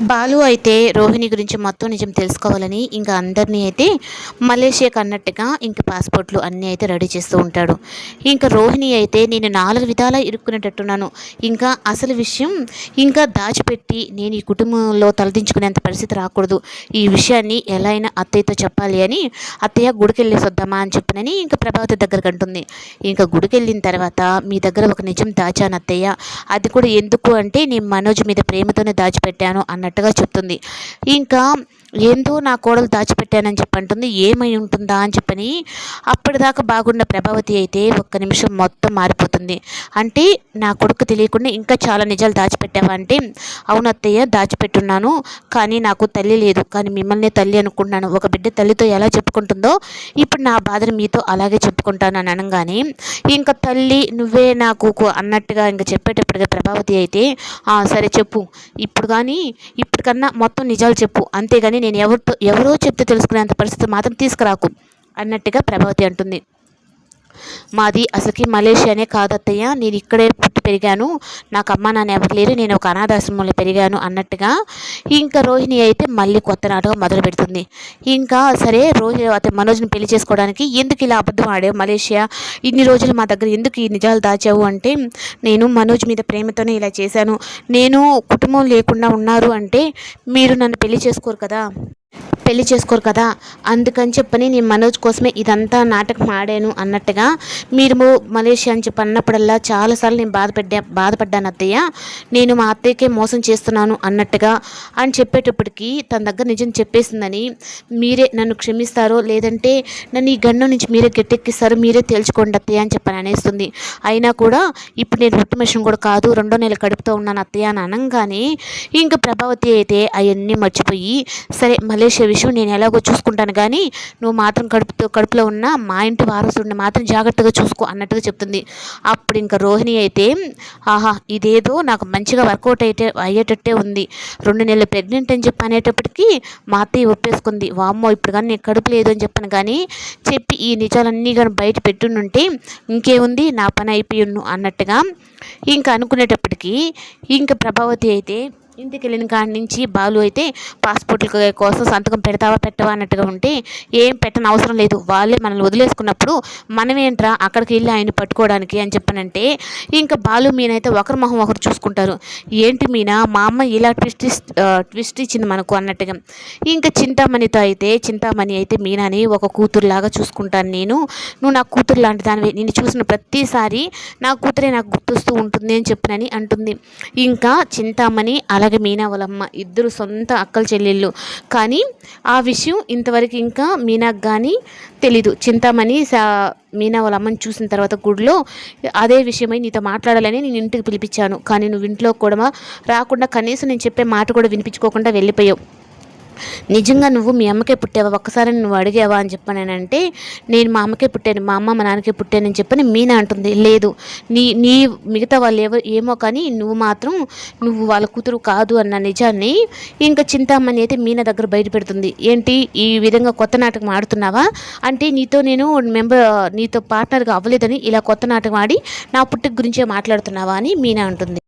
బాలు అయితే రోహిణి గురించి మొత్తం నిజం తెలుసుకోవాలని ఇంకా అందరినీ అయితే మలేషియాకి అన్నట్టుగా ఇంక పాస్పోర్ట్లు అన్నీ అయితే రెడీ చేస్తూ ఉంటాడు. ఇంకా రోహిణి అయితే నేను 4 విధాలా ఇరుక్కునేటట్టున్నాను, ఇంకా అసలు విషయం ఇంకా దాచిపెట్టి నేను ఈ కుటుంబంలో తలదించుకునేంత పరిస్థితి రాకూడదు, ఈ విషయాన్ని ఎలా అయినా అత్తయ్యతో చెప్పాలి అని అత్తయ్య గుడికి వెళ్ళేసి వద్దామా అని చెప్పినని ఇంకా ప్రభావతి దగ్గరకు అంటుంది. ఇంకా గుడికి వెళ్ళిన తర్వాత మీ దగ్గర ఒక నిజం దాచాను అత్తయ్య, అది కూడా ఎందుకు అంటే నేను మనోజ్ మీద ప్రేమతోనే దాచిపెట్టాను అన్నట్టుగా చెప్తుంది. ఇంకా ఏందో నా కోడలు దాచిపెట్టానని చెప్పి అంటుంది. ఏమై ఉంటుందా అని చెప్పని అప్పటిదాకా బాగున్న ప్రభావతి అయితే ఒక్క నిమిషం మొత్తం మారిపోతుంది. అంటే నా కొడుకు తెలియకుండా ఇంకా చాలా నిజాలు దాచిపెట్టావా అంటే, అవును అత్తయ్య దాచిపెట్టున్నాను, కానీ నాకు తల్లి లేదు, కానీ మిమ్మల్ని తల్లి అనుకుంటున్నాను, ఒక బిడ్డ తల్లితో ఎలా చెప్పుకుంటుందో ఇప్పుడు నా బాధను మీతో అలాగే చెప్పుకుంటాను అని అనగానే ఇంకా తల్లి నువ్వే నాకు అన్నట్టుగా ఇంకా చెప్పేటప్పటికే ప్రభావతి అయితే సరే చెప్పు ఇప్పుడు, కానీ ఇప్పటికన్నా మొత్తం నిజాలు చెప్పు, అంతేగాని నేను ఎవరో చెప్తే తెలుసుకునేంత పరిస్థితి మాత్రం తీసుకురాకు అన్నట్టుగా ప్రభావతి అంటుంది. మాది అసలుకి మలేషియానే కాదత్తయ్య, నేను ఇక్కడే పుట్టి పెరిగాను, నాకు అమ్మ నాన్న ఎవరు లేరు, నేను ఒక అనాథాశ్రమంలో పెరిగాను అన్నట్టుగా ఇంకా రోహిణి అయితే మళ్ళీ కొత్త నాటకం మొదలు పెడుతుంది. ఇంకా సరే రోహిణి అతను మనోజ్ని పెళ్లి చేసుకోవడానికి ఎందుకు ఇలా అబద్ధం ఆడావు మలేషియా, ఇన్ని రోజులు మా దగ్గర ఎందుకు ఈ నిజాలు దాచావు అంటే, నేను మనోజ్ మీద ప్రేమతోనే ఇలా చేశాను, నేను కుటుంబం లేకుండా ఉన్నారు అంటే మీరు నన్ను పెళ్లి చేసుకోరు కదా అందుకని చెప్పని నేను మనోజ్ కోసమే ఇదంతా నాటకం ఆడాను అన్నట్టుగా, మీరు మలేషియా అని చెప్పి అన్నప్పుడల్లా చాలాసార్లు నేను బాధపడ్డాను అత్తయ్య, నేను మా అత్తయ్యకే మోసం చేస్తున్నాను అన్నట్టుగా అని చెప్పేటప్పటికి తన దగ్గర నిజం చెప్పేసిందని, మీరే నన్ను క్షమిస్తారో లేదంటే నన్ను ఈ గండం నుంచి మీరే గట్టెక్కిస్తారో మీరే తేల్చుకోండి అత్తయ్య అని చెప్పని అనేస్తుంది. అయినా కూడా ఇప్పుడు నేను రొట్టె మిషన్ కూడా కాదు, 2 నెలలు కడుపుతో ఉన్నాను అత్తయ్య అని అనగానే ఇంకా ప్రభావతి అయితే అవన్నీ మర్చిపోయి, సరే మలేషియా విషయం నేను ఎలాగో చూసుకుంటాను, కానీ నువ్వు మాత్రం కడుపులో ఉన్న మా ఇంటి వారసుడిని మాత్రం జాగ్రత్తగా చూసుకో అన్నట్టుగా చెప్తుంది. అప్పుడు ఇంకా రోహిణి అయితే ఆహా ఇదేదో నాకు మంచిగా వర్కౌట్ అయ్యేటట్టే ఉంది, 2 నెలలు ప్రెగ్నెంట్ అని చెప్పి అనేటప్పటికీ మా అత్తయ్య ఒప్పేసుకుంది. వామ్మో ఇప్పుడు కానీ నేను కడుపు లేదు అని చెప్పాను, కానీ చెప్పి ఈ నిజాలన్నీ కానీ బయట పెట్టునుంటే ఇంకేముంది నా పని అయిపోయిన్ను అన్నట్టుగా ఇంకా అనుకునేటప్పటికీ ఇంకా ప్రభావతి అయితే ఇంటికి వెళ్ళిన కాడి నుంచి బాలు అయితే పాస్పోర్ట్ల కోసం సంతకం పెట్టవా అన్నట్టుగా ఉంటే, ఏం పెట్టని అవసరం లేదు, వాళ్ళే మనల్ని వదిలేసుకున్నప్పుడు మనమేంట్రా అక్కడికి వెళ్ళి ఆయన పట్టుకోవడానికి అని చెప్పనంటే ఇంకా బాలు మీనైతే ఒకరి మొహం ఒకరు చూసుకుంటారు. ఏంటి మీనా మా అమ్మ ఇలా ట్విస్ట్ ఇచ్చింది మనకు అన్నట్టుగా ఇంకా చింతామణి అయితే మీనాని ఒక కూతురులాగా చూసుకుంటాను నేను, నువ్వు నా కూతురు లాంటి దానివే, నేను చూసిన ప్రతిసారి నా కూతురే నాకు గుర్తొస్తూ ఉంటుంది అని చెప్పనని అంటుంది. ఇంకా చింతామణి అలాగే మీనా వాళ్ళమ్మ ఇద్దరు సొంత అక్కల చెల్లెళ్ళు, కానీ ఆ విషయం ఇంతవరకు ఇంకా మీనాకు కానీ తెలీదు. చింతామణి మీనా వాళ్ళ అమ్మని చూసిన తర్వాత గుడిలో అదే విషయమై నీతో మాట్లాడాలని నేను ఇంటికి పిలిపించాను, కానీ నువ్వు ఇంట్లో కూడా రాకుండా కనీసం నేను చెప్పే మాట కూడా వినిపించుకోకుండా వెళ్ళిపోయావు, నిజంగా నువ్వు మీ అమ్మకే పుట్టావా ఒక్కసారి నువ్వు అడిగావా అని చెప్పానంటే, నేను మా అమ్మకే పుట్టాను, మా అమ్మ మా నాన్నకే పుట్టానని చెప్పని మీనా అంటుంది. లేదు నీ మిగతా వాళ్ళు ఏమో కానీ నువ్వు మాత్రం నువ్వు వాళ్ళ కూతురు కాదు అన్న నిజాన్ని ఇంకా చింతామణి అయితే మీనా దగ్గర బయట పెడుతుంది. ఏంటి ఈ విధంగా కొత్త నాటకం ఆడుతున్నావా అంటే, నీతో పార్ట్నర్గా అవ్వలేదని ఇలా కొత్త నాటకం ఆడి నా పుట్టుక గురించే మాట్లాడుతున్నావా అని మీనా అంటుంది.